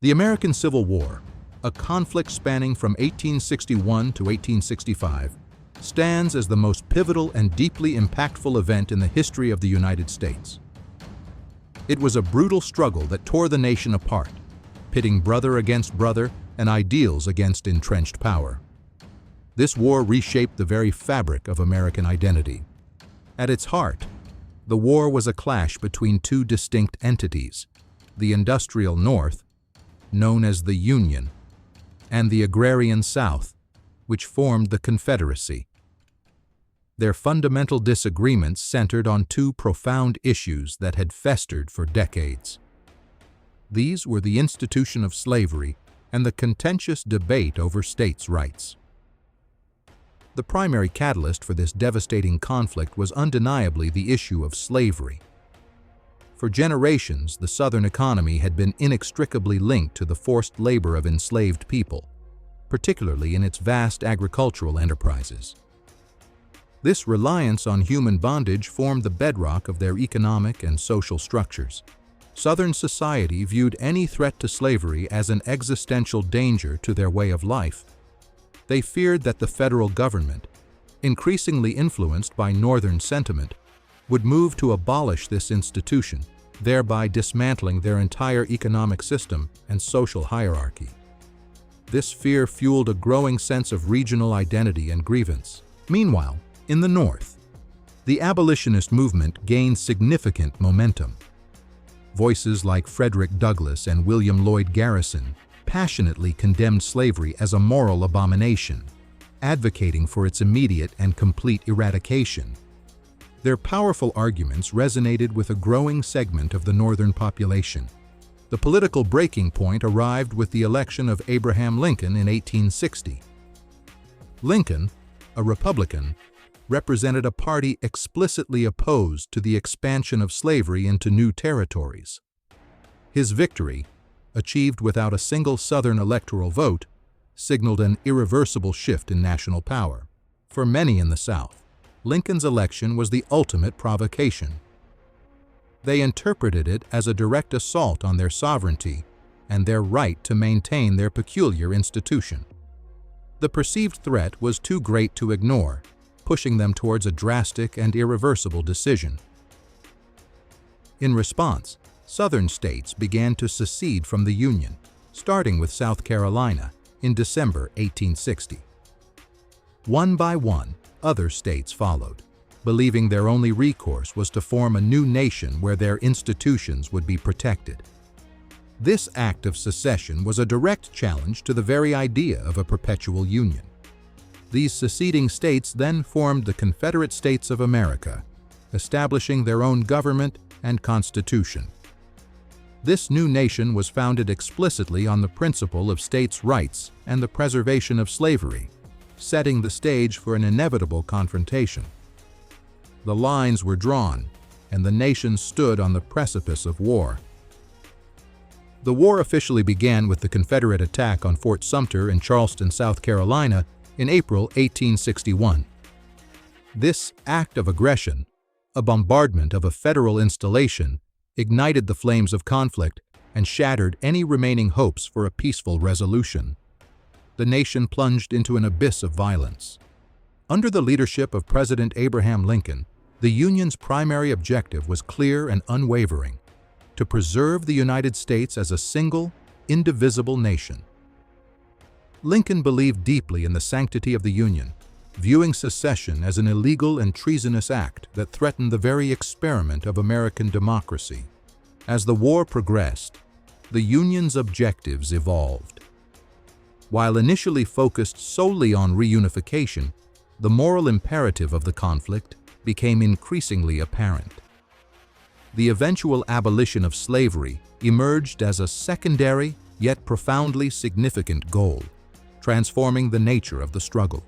The American Civil War, a conflict spanning from 1861 to 1865, stands as the most pivotal and deeply impactful event in the history of the United States. It was a brutal struggle that tore the nation apart, pitting brother against brother and ideals against entrenched power. This war reshaped the very fabric of American identity. At its heart, the war was a clash between two distinct entities, the industrial North, known as the Union, and the agrarian South, which formed the Confederacy. Their fundamental disagreements centered on two profound issues that had festered for decades. These were the institution of slavery and the contentious debate over states' rights. The primary catalyst for this devastating conflict was undeniably the issue of slavery. For generations, the Southern economy had been inextricably linked to the forced labor of enslaved people, particularly in its vast agricultural enterprises. This reliance on human bondage formed the bedrock of their economic and social structures. Southern society viewed any threat to slavery as an existential danger to their way of life. They feared that the federal government, increasingly influenced by Northern sentiment, would move to abolish this institution, thereby dismantling their entire economic system and social hierarchy. This fear fueled a growing sense of regional identity and grievance. Meanwhile, in the North, the abolitionist movement gained significant momentum. Voices like Frederick Douglass and William Lloyd Garrison passionately condemned slavery as a moral abomination, advocating for its immediate and complete eradication. Their powerful arguments resonated with a growing segment of the Northern population. The political breaking point arrived with the election of Abraham Lincoln in 1860. Lincoln, a Republican, represented a party explicitly opposed to the expansion of slavery into new territories. His victory, achieved without a single Southern electoral vote, signaled an irreversible shift in national power. For many in the South, Lincoln's election was the ultimate provocation. They interpreted it as a direct assault on their sovereignty and their right to maintain their peculiar institution. The perceived threat was too great to ignore, pushing them towards a drastic and irreversible decision. In response, Southern states began to secede from the Union, starting with South Carolina in December 1860. One by one, other states followed, believing their only recourse was to form a new nation where their institutions would be protected. This act of secession was a direct challenge to the very idea of a perpetual union. These seceding states then formed the Confederate States of America, establishing their own government and constitution. This new nation was founded explicitly on the principle of states' rights and the preservation of slavery, setting the stage for an inevitable confrontation. The lines were drawn, and the nation stood on the precipice of war. The war officially began with the Confederate attack on Fort Sumter in Charleston, South Carolina, in April 1861. This act of aggression, a bombardment of a federal installation, ignited the flames of conflict and shattered any remaining hopes for a peaceful resolution. The nation plunged into an abyss of violence. Under the leadership of President Abraham Lincoln, the Union's primary objective was clear and unwavering: to preserve the United States as a single, indivisible nation. Lincoln believed deeply in the sanctity of the Union, viewing secession as an illegal and treasonous act that threatened the very experiment of American democracy. As the war progressed, the Union's objectives evolved. While initially focused solely on reunification, the moral imperative of the conflict became increasingly apparent. The eventual abolition of slavery emerged as a secondary yet profoundly significant goal, transforming the nature of the struggle.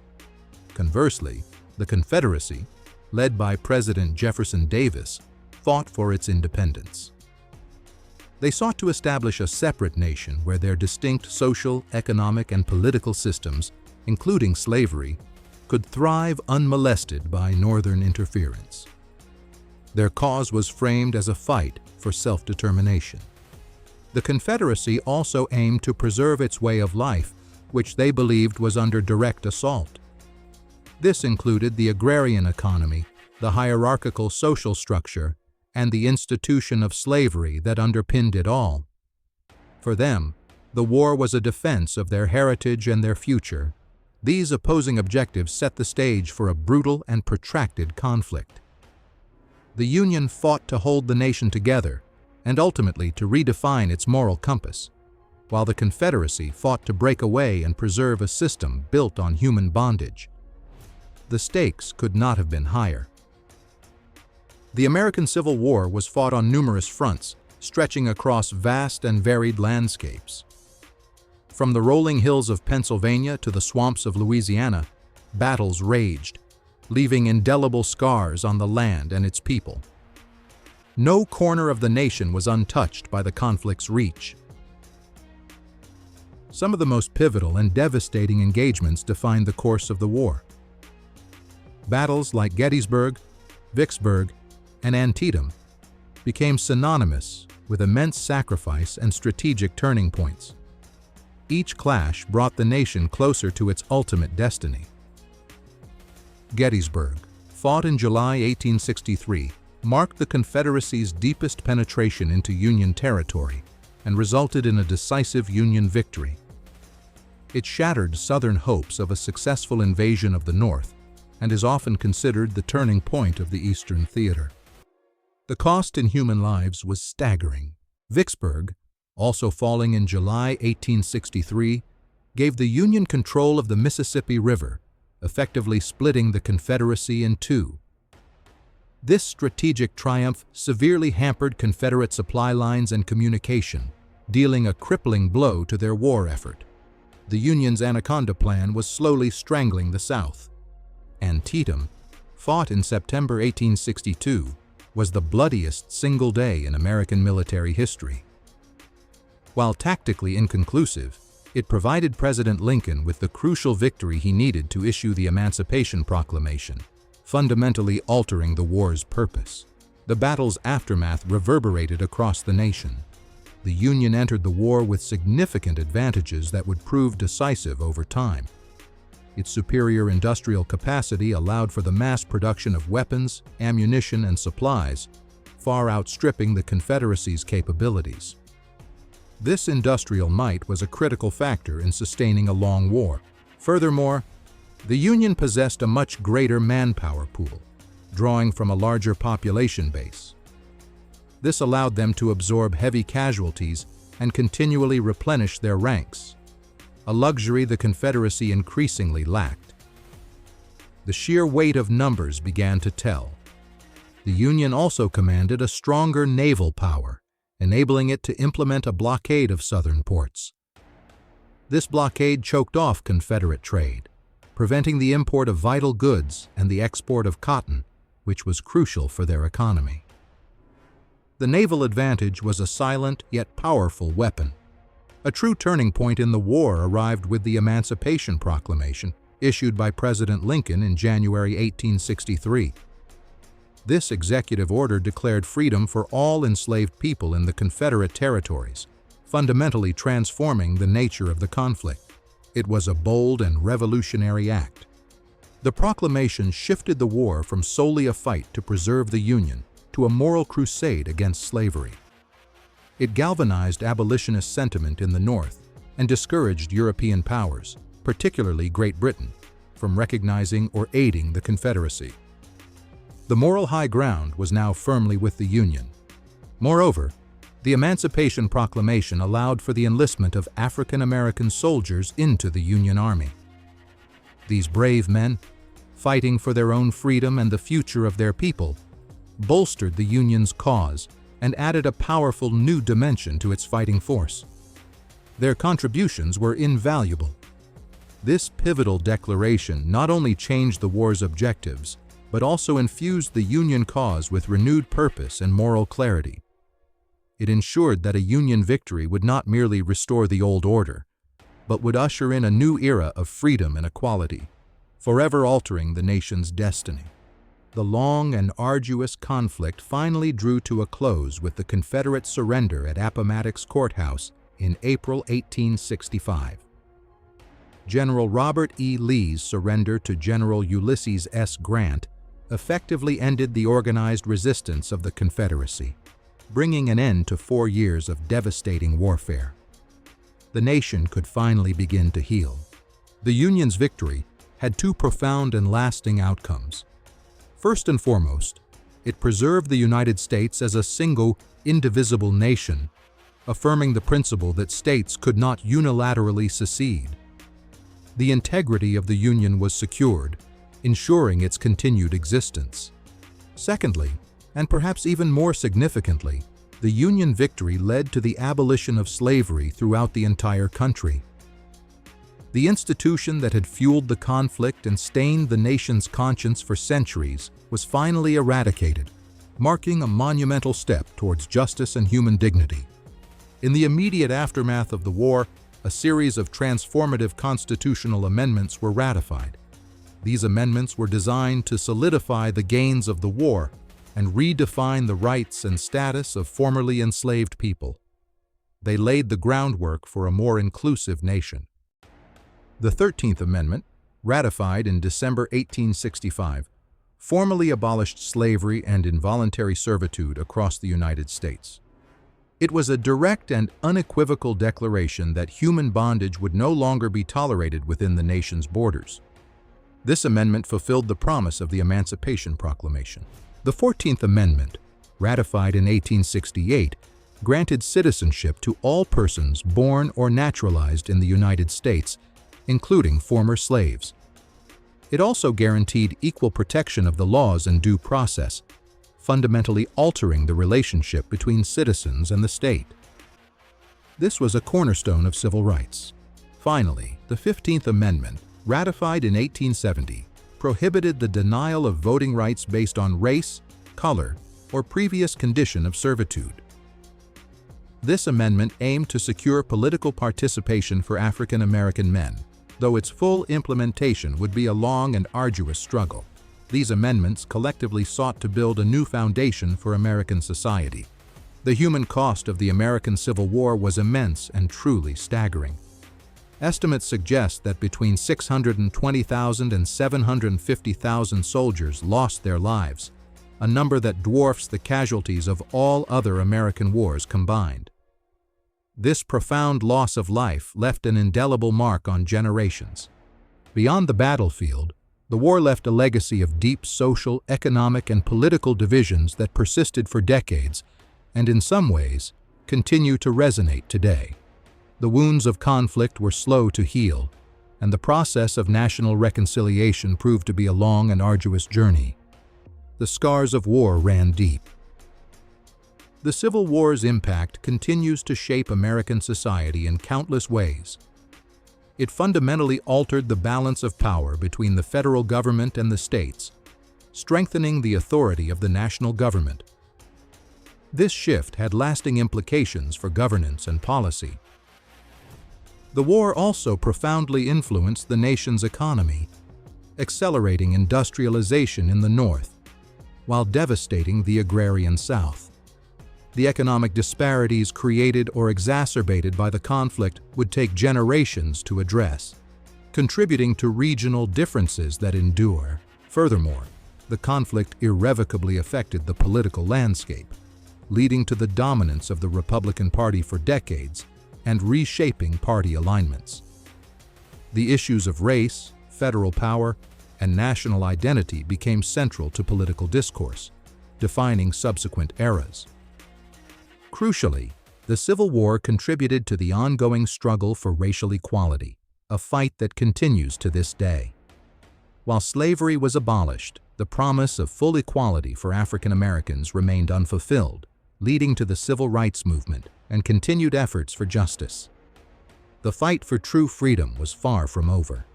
Conversely, the Confederacy, led by President Jefferson Davis, fought for its independence. They sought to establish a separate nation where their distinct social, economic, and political systems, including slavery, could thrive unmolested by Northern interference. Their cause was framed as a fight for self-determination. The Confederacy also aimed to preserve its way of life, which they believed was under direct assault. This included the agrarian economy, the hierarchical social structure, and the institution of slavery that underpinned it all. For them, the war was a defense of their heritage and their future. These opposing objectives set the stage for a brutal and protracted conflict. The Union fought to hold the nation together and ultimately to redefine its moral compass, while the Confederacy fought to break away and preserve a system built on human bondage. The stakes could not have been higher. The American Civil War was fought on numerous fronts, stretching across vast and varied landscapes. From the rolling hills of Pennsylvania to the swamps of Louisiana, battles raged, leaving indelible scars on the land and its people. No corner of the nation was untouched by the conflict's reach. Some of the most pivotal and devastating engagements defined the course of the war. Battles like Gettysburg, Vicksburg, and Antietam became synonymous with immense sacrifice and strategic turning points. Each clash brought the nation closer to its ultimate destiny. Gettysburg, fought in July 1863, marked the Confederacy's deepest penetration into Union territory and resulted in a decisive Union victory. It shattered Southern hopes of a successful invasion of the North and is often considered the turning point of the Eastern Theater. The cost in human lives was staggering. Vicksburg, also falling in July 1863, gave the Union control of the Mississippi River, effectively splitting the Confederacy in two. This strategic triumph severely hampered Confederate supply lines and communication, dealing a crippling blow to their war effort. The Union's Anaconda Plan was slowly strangling the South. Antietam, fought in September 1862, was the bloodiest single day in American military history. While tactically inconclusive, it provided President Lincoln with the crucial victory he needed to issue the Emancipation Proclamation, fundamentally altering the war's purpose. The battle's aftermath reverberated across the nation. The Union entered the war with significant advantages that would prove decisive over time. Its superior industrial capacity allowed for the mass production of weapons, ammunition, and supplies, far outstripping the Confederacy's capabilities. This industrial might was a critical factor in sustaining a long war. Furthermore, the Union possessed a much greater manpower pool, drawing from a larger population base. This allowed them to absorb heavy casualties and continually replenish their ranks, a luxury the Confederacy increasingly lacked. The sheer weight of numbers began to tell. The Union also commanded a stronger naval power, enabling it to implement a blockade of southern ports. This blockade choked off Confederate trade, preventing the import of vital goods and the export of cotton, which was crucial for their economy. The naval advantage was a silent yet powerful weapon. A true turning point in the war arrived with the Emancipation Proclamation, issued by President Lincoln in January 1863. This executive order declared freedom for all enslaved people in the Confederate territories, fundamentally transforming the nature of the conflict. It was a bold and revolutionary act. The proclamation shifted the war from solely a fight to preserve the Union to a moral crusade against slavery. It galvanized abolitionist sentiment in the North and discouraged European powers, particularly Great Britain, from recognizing or aiding the Confederacy. The moral high ground was now firmly with the Union. Moreover, the Emancipation Proclamation allowed for the enlistment of African American soldiers into the Union Army. These brave men, fighting for their own freedom and the future of their people, bolstered the Union's cause and added a powerful new dimension to its fighting force. Their contributions were invaluable. This pivotal declaration not only changed the war's objectives, but also infused the Union cause with renewed purpose and moral clarity. It ensured that a Union victory would not merely restore the old order, but would usher in a new era of freedom and equality, forever altering the nation's destiny. the long and arduous conflict finally drew to a close with the Confederate surrender at Appomattox Courthouse in April 1865. General Robert E. Lee's surrender to General Ulysses S. Grant effectively ended the organized resistance of the Confederacy, bringing an end to 4 years of devastating warfare. The nation could finally begin to heal. The Union's victory had two profound and lasting outcomes. First and foremost, it preserved the United States as a single, indivisible nation, affirming the principle that states could not unilaterally secede. The integrity of the Union was secured, ensuring its continued existence. Secondly, and perhaps even more significantly, the Union victory led to the abolition of slavery throughout the entire country. The institution that had fueled the conflict and stained the nation's conscience for centuries was finally eradicated, marking a monumental step towards justice and human dignity. In the immediate aftermath of the war, a series of transformative constitutional amendments were ratified. These amendments were designed to solidify the gains of the war and redefine the rights and status of formerly enslaved people. They laid the groundwork for a more inclusive nation. The 13th Amendment, ratified in December 1865, formally abolished slavery and involuntary servitude across the United States. It was a direct and unequivocal declaration that human bondage would no longer be tolerated within the nation's borders. This amendment fulfilled the promise of the Emancipation Proclamation. The 14th Amendment, ratified in 1868, granted citizenship to all persons born or naturalized in the United States, including former slaves. It also guaranteed equal protection of the laws and due process, fundamentally altering the relationship between citizens and the state. This was a cornerstone of civil rights. Finally, the 15th Amendment, ratified in 1870, prohibited the denial of voting rights based on race, color, or previous condition of servitude. This amendment aimed to secure political participation for African American men, though its full implementation would be a long and arduous struggle. These amendments collectively sought to build a new foundation for American society. The human cost of the American Civil War was immense and truly staggering. Estimates suggest that between 620,000 and 750,000 soldiers lost their lives, a number that dwarfs the casualties of all other American wars combined. This profound loss of life left an indelible mark on generations. Beyond the battlefield, the war left a legacy of deep social, economic, and political divisions that persisted for decades and, in some ways, continue to resonate today. The wounds of conflict were slow to heal, and the process of national reconciliation proved to be a long and arduous journey. The scars of war ran deep. The Civil War's impact continues to shape American society in countless ways. It fundamentally altered the balance of power between the federal government and the states, strengthening the authority of the national government. This shift had lasting implications for governance and policy. The war also profoundly influenced the nation's economy, accelerating industrialization in the North, while devastating the agrarian South. The economic disparities created or exacerbated by the conflict would take generations to address, contributing to regional differences that endure. Furthermore, the conflict irrevocably affected the political landscape, leading to the dominance of the Republican Party for decades and reshaping party alignments. The issues of race, federal power, and national identity became central to political discourse, defining subsequent eras. Crucially, the Civil War contributed to the ongoing struggle for racial equality, a fight that continues to this day. While slavery was abolished, the promise of full equality for African Americans remained unfulfilled, leading to the Civil Rights Movement and continued efforts for justice. The fight for true freedom was far from over.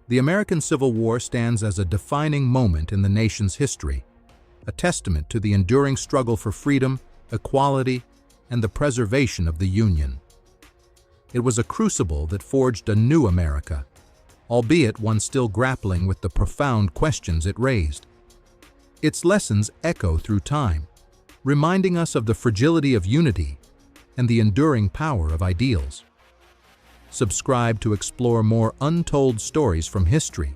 The American Civil War stands as a defining moment in the nation's history, a testament to the enduring struggle for freedom, equality, and the preservation of the Union. It was a crucible that forged a new America, albeit one still grappling with the profound questions it raised. Its lessons echo through time, reminding us of the fragility of unity and the enduring power of ideals. Subscribe to explore more untold stories from history